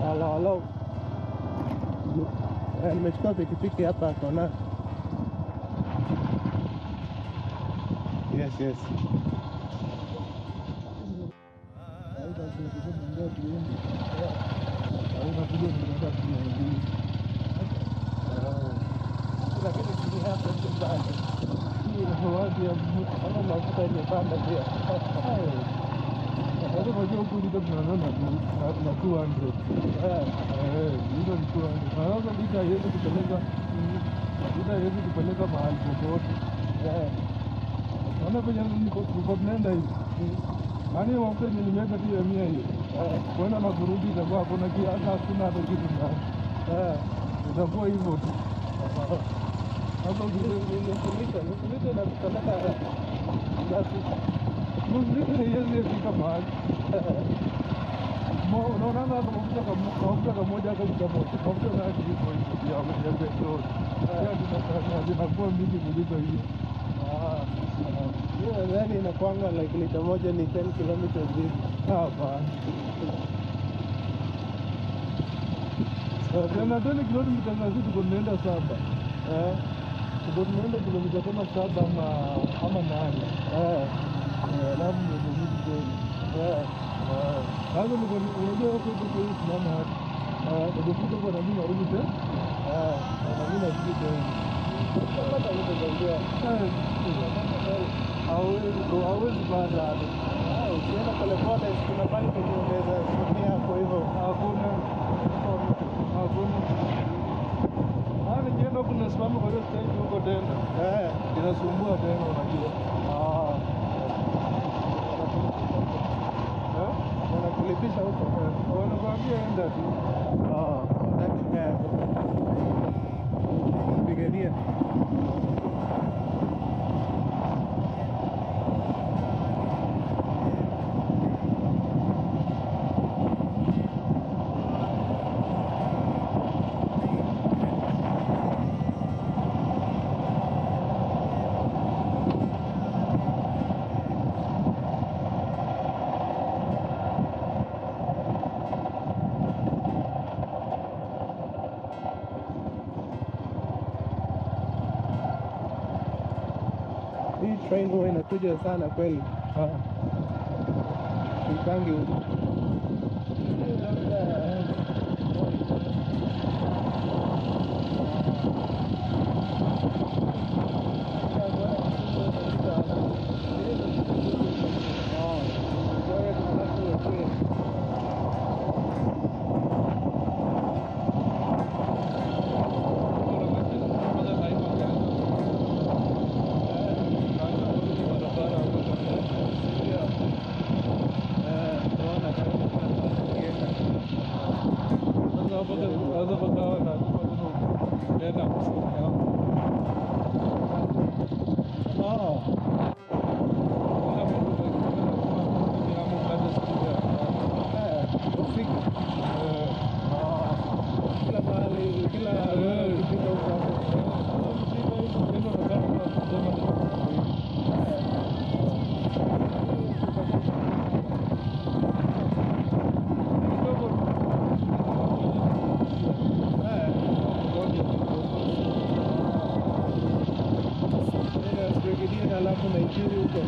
Halo. Nimechukua pikipiki hapa kona. Yes. Mafuta imepanda pia. Sasa unajua huku lita tunaona na 200. Lita ni 200. Sasa lita haiwezi kupeleka mahali popote. Naona penye niko tunaenda hivi. Yaani mafuta yenye nimeweka tu ya 100 hiyo. Kwenda na kurudi itakuwa hakuna hata hakuna hata kitu ndani. Itakuwa hivyo tu. Sasa Nifundisha na kupeleka muziki haiwezi fika mahali. Unaona hata mafuta kamoja hata kitamoja. Mafuta na kiliko hiyo ya petroli. Zinakuwa mingi kuliko hiyo. Yaani inakuanga like lita moja ni 10 kilometers hivi. Hapana. Tena 10 kilomita na sisi tuko tunaenda 7. Tuko tunaenda kilomita kama 7 ama 8. Alafu ndio mzidi kweli. Hapo ndio unajua huko kwa hiyo tunaona hapa. Ndio kitu kwa nini narudi tena? Na mimi narudi tena. Hata ndio Hawezi baada hapo. Ukienda polepole kuna bali kuongeza simamia hapo hivyo. Hakuna. Nikienda kuna simama kwa hiyo stage huko tena. Inasumbua tena unajua. Wanakulipisha huko. Wanakuambia enda tu. Pigania. Hii train huwa inakuja sana kweli. Ipangi huko. Alafu Nigeria huko.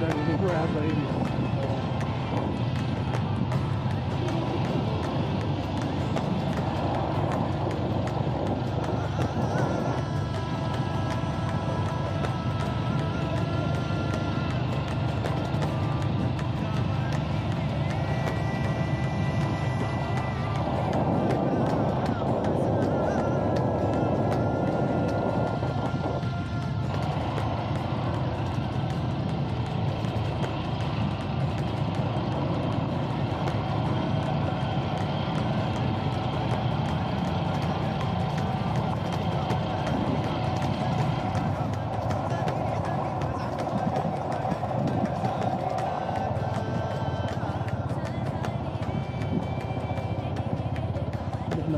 nilikuwa hapa hivi.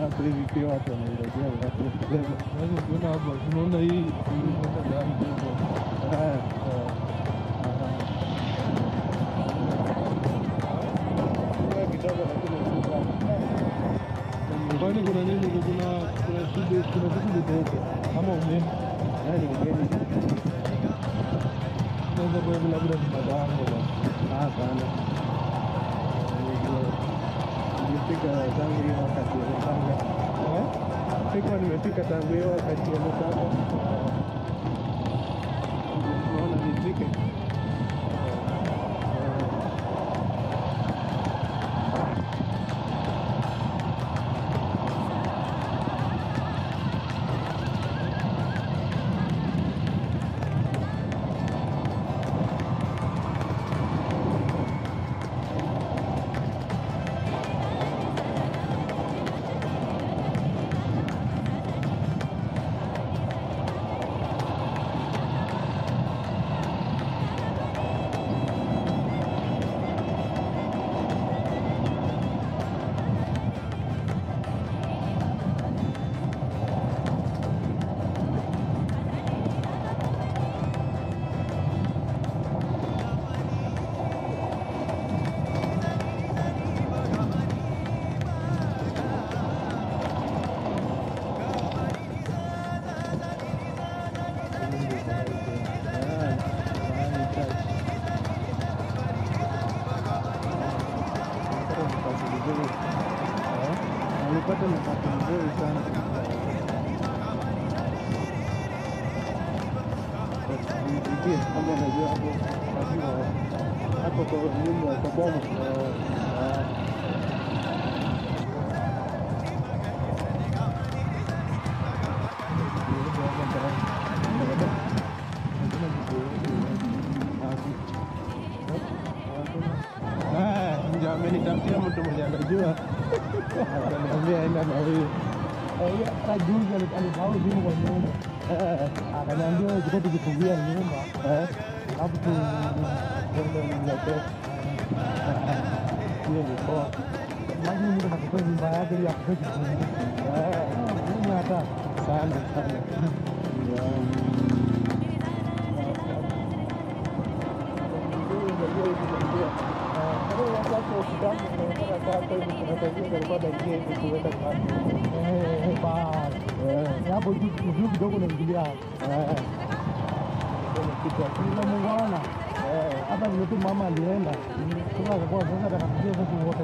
Hapo hivi pia watu wanaelezea watu kubeba. Sasa ukiona hapa tunaona hii inaenda gari kubwa. Kidogo lakini Kwani kuna nini? Kuna shida, kuna vitu vidogo kama umeme. nani mgeni? Naweza kwa hivi labda ni madango basi. Sana. Nilifika tangu hiyo wakati ya Msanga. Sikuwa nimefika tangu hiyo wakati ya Msanga. Naona nifike. Nilipata nafasi nzuri sana. Nipitie kama unajua hapo kwa nyumba kwa bomu. Ndio amenitafutia mtu mmoja anajua. Akaniambia enda na huyo. Hata juzi alisahau simu kwa nyumba. Akaniambia tuko tukifungia nyumba. Alafu tuende niletee. Hiyo ni poa. Maji mtu anachukua nyumba yake ili akuje kufungia. Ni hata Sana. hapo juu kidogo naingilia namuona hata vile tu mama alienda sasa akakuwa sasa atakapigia sasa wote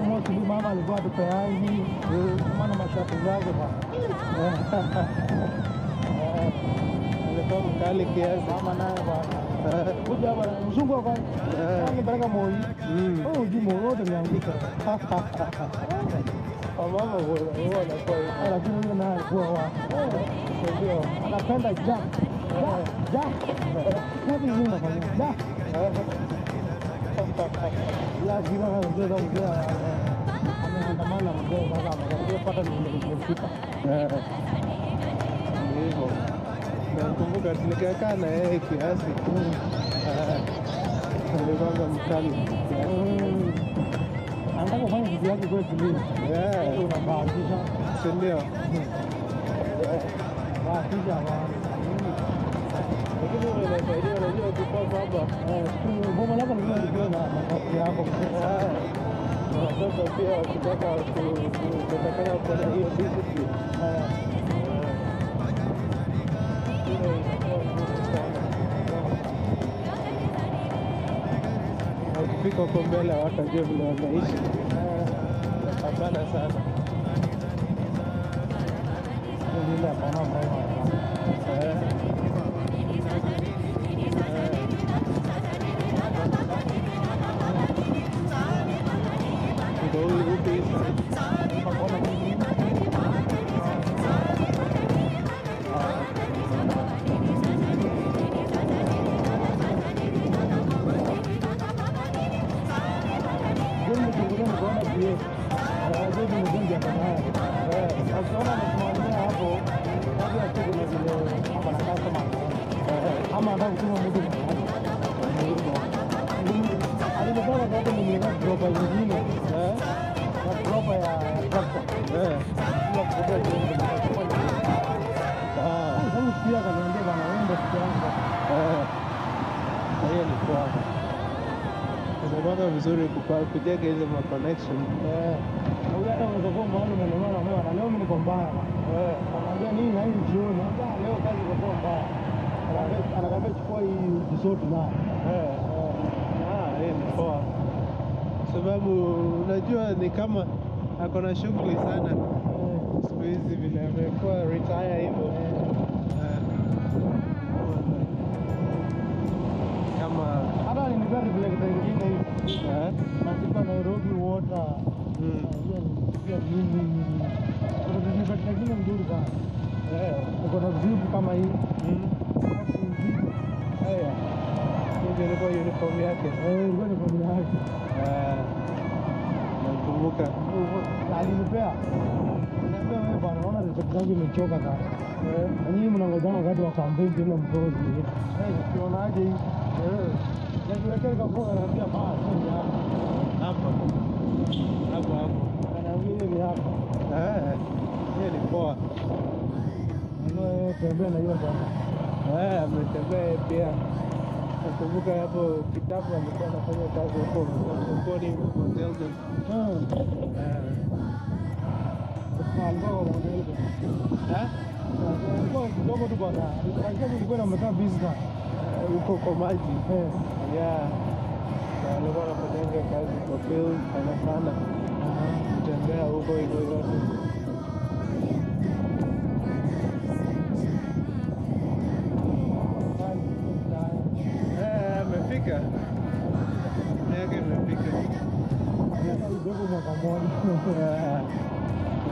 mosi mama alikuwa tupeangi maana mashati zake Alikuwa mkali kiasi. mama naye bwana kuja hapa mzungu hapa anataka moi jimo wote niangika Mama huwa anakuwa lakini huyo naye alikuwa ndio anapenda jump kazi nzuri nafanya lazima mzee ameandamana mzee sasa amepata nimefika hivyo. Nakumbuka nikakaa na yeye kiasi. Alikuwa mkali. anataka kufanya kitu yake kwa kilimo unabahatisha Si ndio? bahatisha Lakini wewe unasaidia, unajua ukikuwa baba bomo lako likiwa na nafasi yako watoto pia wakitaka kutakana kuwa na hiyo discipline. Hiyo inakuwa ngumu sana. wakifika huko mbele hawatajua vile wanaishi. Hapana sana. Ndio hapana bwana. Ama hata kutuma mtu alipata kama mwenyewe dropa nyingine na dropa ya tractor kwa kubeba sasa pia kanaambia bana wenda kianza hiyo ni kwa sababu vizuri kujenga hizo ma connection hata unaweza mahali unaelewana mwana leo mimi niko mbaya anaambia nini na hii jioni leo kazi iko mbaya anakwambia chukua hii resort na hiyo ni poa sababu unajua ni kama ako na shughuli sana siku hizi vile amekuwa retire hivyo kama hata ni gari vile kingine hivi na Nairobi water pia nini kuna vitu vingine nzuri sana uko na vitu kama hii ndio ilikuwa uniform yake ilikuwa uniform yake nakumbuka alinipea niambia wewe bwana naona resort yangu imechoka sana na nyinyi mnangojana wakati wa campaign tena mtozi unaonaje hii najiwekea kafunga naambia hapa anaambia ni hapa hiyo ni poa tembea na hiyo bwana ametembea pia nakumbuka hapo kitabu alikuwa anafanya kazi huko Mkoni Belgium alikuwa kidogo tu bwana alikuwa namekaa busy sana huko kwa maji alikuwa anafanya kazi kwa field sana kutembea huko hivyo yote amefika yake imefika mwaka mmoja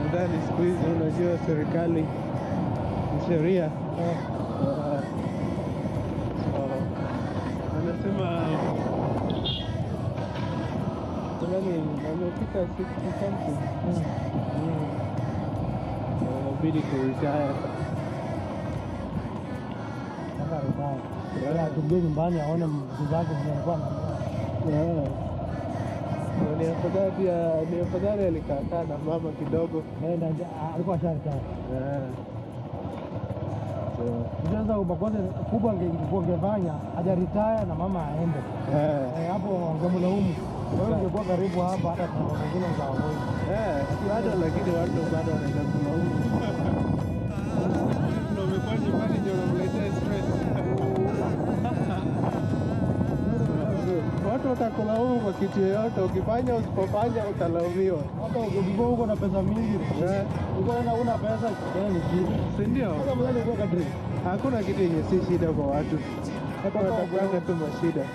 nadhani siku hizi unajua serikali ni sheria anasema nadhani amefika 60 something inabidi kuretire atumbie nyumbani aone mtu zake alikuwa ni afadhali alikaa na mama kidogo alikuwa sharika sasa ubakoze kubwa angefanya hajaritaya na mama aende hapo wangemlaumu wewe ungekuwa karibu hapa hata kuna wengine bado lakini watu bado wanaenda kulaumu ndio umekuwa nyumbani ndio unamletea stress watu watakulaumu kwa kitu yoyote ukifanya usipofanya utalaumiwa hata ukijua huko na pesa mingi uko na una pesa ni kitu si ndio kama mwenye uko kadri hakuna kitu yenye si shida kwa watu hata watakanga tu mashida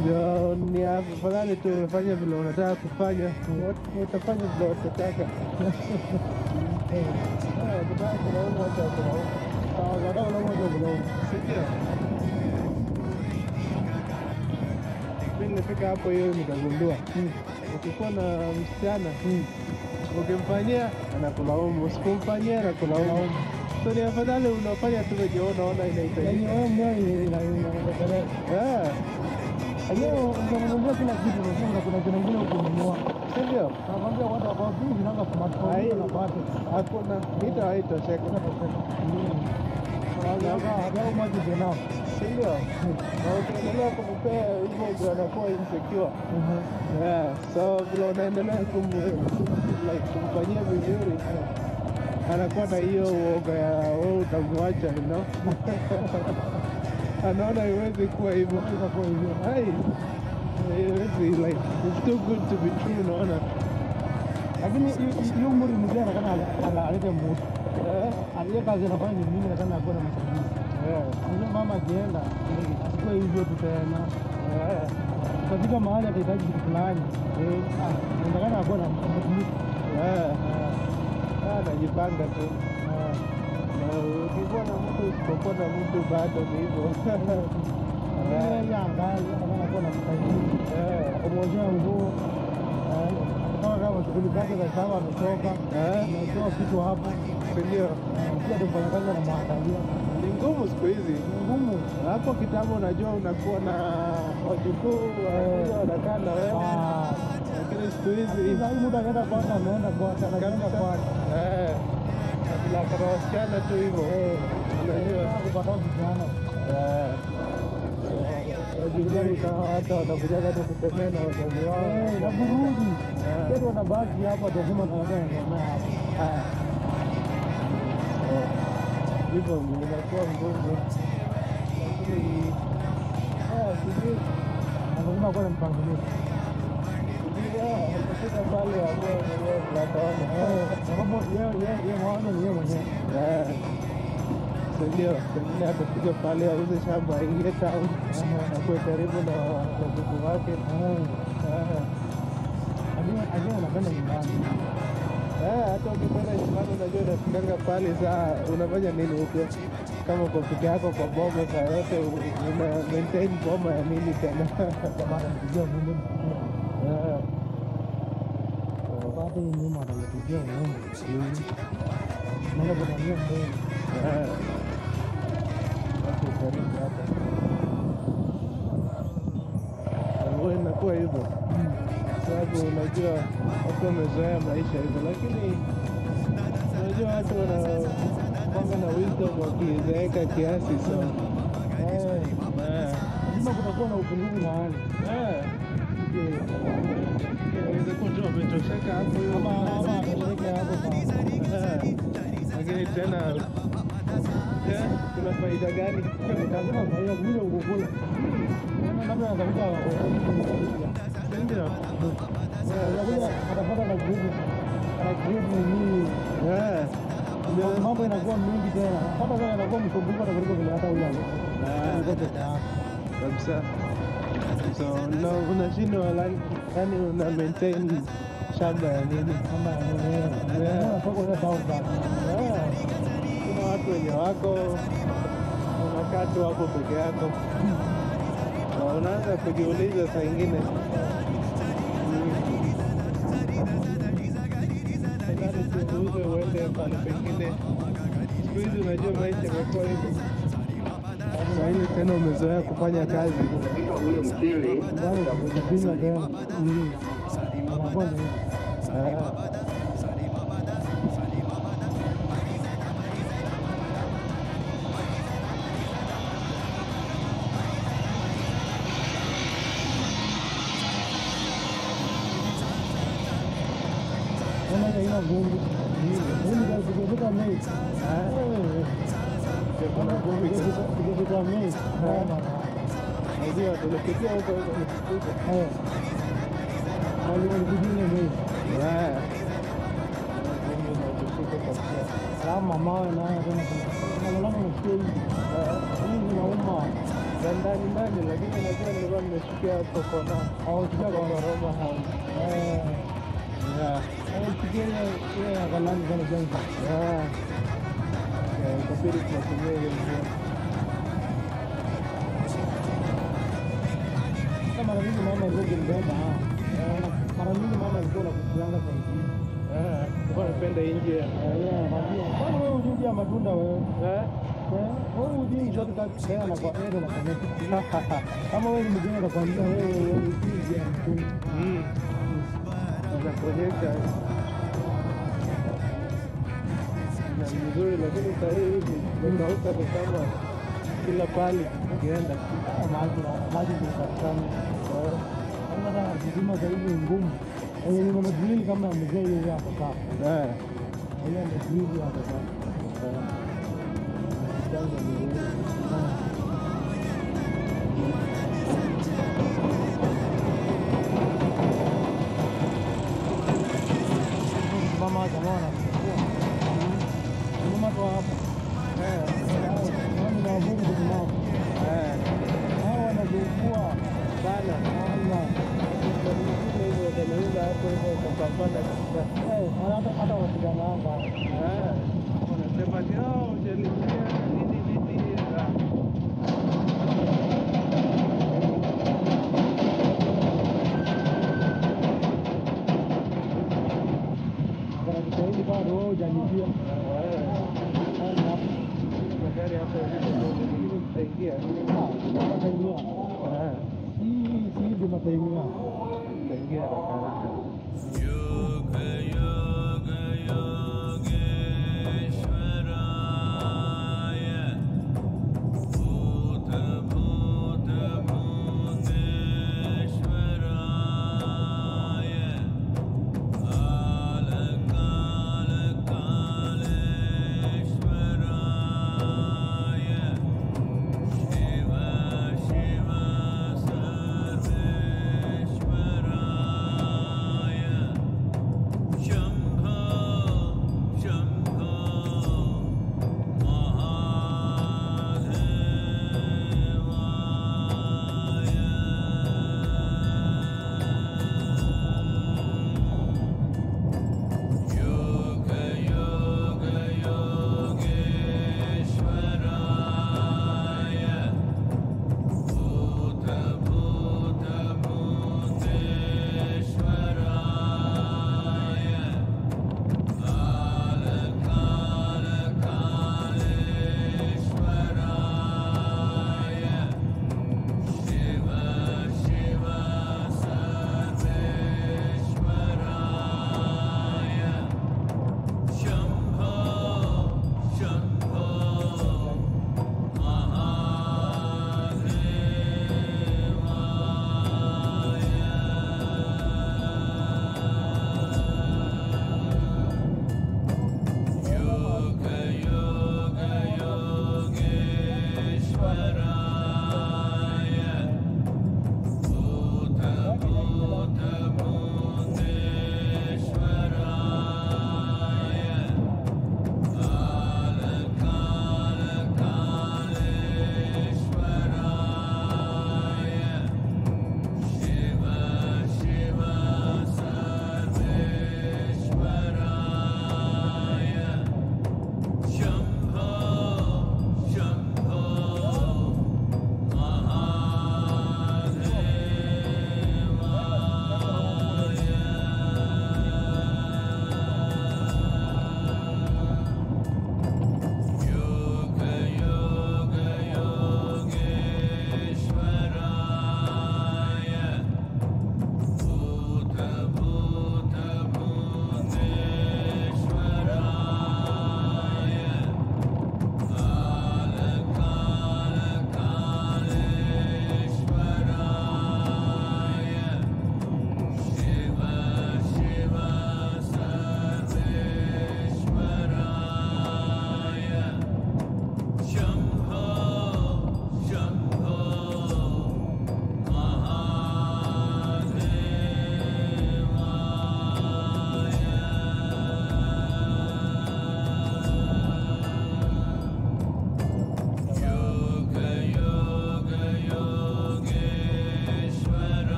ndio ni afadhali tu umefanya vile unataka kufanya utafanya vile utataka kutaka kulaumu hata kulaumu sawa hata kulaumu hata kulaumu si ndio nilifika hapo hiyo nikagundua ukikuwa na msichana ukimfanyia anakulaumu usipomfanyia anakulaumu so ni afadhali unafanya tu venye unaona inahitajika leo unamwambia kila kitu unasema kuna kitu kingine ukununua ndio nakwambia watu wako vingi nanga smartphone na bate hakuna haitosheka How much is enough? Ndio. Na ukiendelea kumpea hivyo ndio anakuwa insecure. So vile unaendelea kumfanyia vizuri anakuwa na hiyo uoga ya wewe utamwacha anaona haiwezi kuwa hivyo. Itakuwa hivyo. Hai, haiwezi, like it's too good to be true, unaona. Lakini hiyo umri mzee anataka alete mtu. Aliye kazi anafanya ni mimi nataka akuwe na msaidizi. Ndio mama akienda asikuwe hivyo tu tena. Katika mahali atahitaji kitu fulani. Nataka akuwe na msaidizi. Anajipanga tu. Na ukikuwa na mtu usipokuwa na mtu bado ni hivyo. Yeye angali anataka kuwa na msaidizi. Kumwozea nguo. Kama shughuli zake za shamba ametoka, anatoa kitu hapo, Ndio. pia mfanyakazi anamwangalia. Ni ngumu siku hizi. Ni ngumu. Hapo kitambo unajua unakuwa na wajukuu wanakaa na wewe. Lakini siku hizi Sasa hii muda anaenda kwake, anaenda kwake, anaenda kwake. kabla kama wasichana tu hivyo. Unajua Kupata vijana. wajukuu kama hata wanakujaga tu kutembea na wazazi wao. Na burudi. Watu wanabaki hapa watasema tunaenda hapa. Hivyo inakuwa ngumu. Lakini sijui Lazima kuwa na mpangilio. kufika pale ambayo mwenyewe tunataona. Sababu yeye mawazo ni yeye mwenyewe. Ndio, pengine atafika pale auze shamba aingie town akuwe karibu na wajukuu wake. Ajua anapenda nyumbani. Hata ukipenda nyumbani unajua unafikanga pale saa unafanya nini huko? Kama uko peke yako kwa boma saa yote una maintain boma ya nini tena? Kama anampigia mume. Baada ya nyuma anampigia mume. Maana kuna mmoja mbele. Watu karibu hapa. Wewe inakuwa hivyo. Sababu unajua watu wamezoea maisha hivyo, lakini unajua watu wanakwanga na wisdom wakizeeka kiasi sana. Lazima kutakuwa na upungufu mahali. Inaweza kuwa tu wametosheka hapo hiyo Ama atashiriki hapo sana. lakini tena kuna faida gani? Lazima faida kuja ukukula. Labda atakuta Ndio. anakuja atapata na grupu. Ana grupu nini? Mambo inakuwa mingi tena. Hata kama anakuwa msumbufu hata kuliko vile hata huyo Kabisa. So unashindwa yani una maintain shamba ya nini? kama yeye. Soko ile sawa sana. Kuna watu wenye wako unakaa tu hapo peke yako. Na unaanza kujiuliza saa ingine usiuze uende pale pengine. Siku hizi unajua maisha imekuwa hivyo. Saa hili tena umezoea kufanya kazi. Bado kujipinga tena. Anakuwa ni kama haina vumbi. Mimi nikifika Mei. Kuna vumbi sasa. Nikifika Mei. Unajua tulipitia huko huko. Walipigia Mei. Vumbi na kushika kabisa. Alama mawe nayo tena kuna nasikia hivi. Hii inauma. Za ndani lakini najua nilikuwa nimeshukia hapo kona. Au sikia Kwa kwa Roma House. sikia ile ya kalani sana jenga. Ikabidi tunatumia hiyo njia. Kama mara nyingi mama alikuwa akimbeba. Mara nyingi mama alikuwa anakujianga zaidi. Kwa napenda nje. Kwani wewe hujui ya matunda wewe? Wewe hujui zote tena na kwa ero na kanisa. Kama wewe ni mjinga nakwambia wewe hujui ya matunda. Inakuonyesha na mzuri, lakini saa hii hivi imekauka ni kama kila pali ukienda. Maji kupatikana. Kama huduma za hivi ngumu. Ni mabadiliki kama mzee yeye hapo sawa. Yeye ndio hapo sawa. wanapanda kabisa. hata wasigananga Wanasema ati hujalipia nini. wanajitahidi bado hujalipia. Magari hapo lakini mtaingia. Si hivi mataimia Mtaingia haraka. Shambhu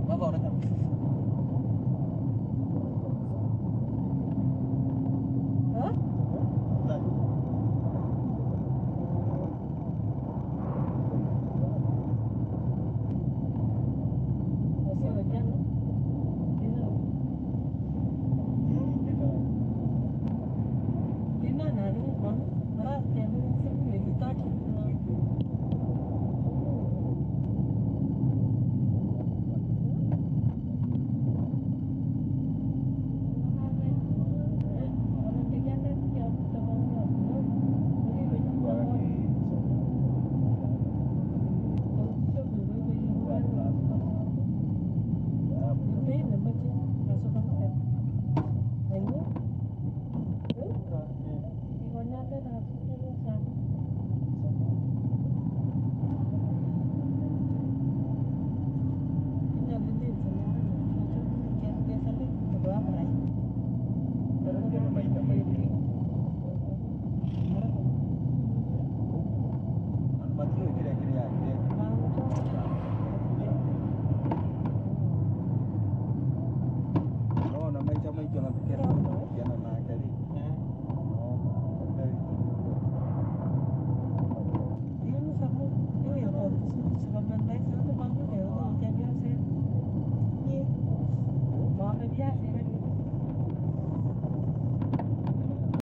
Nó vào đây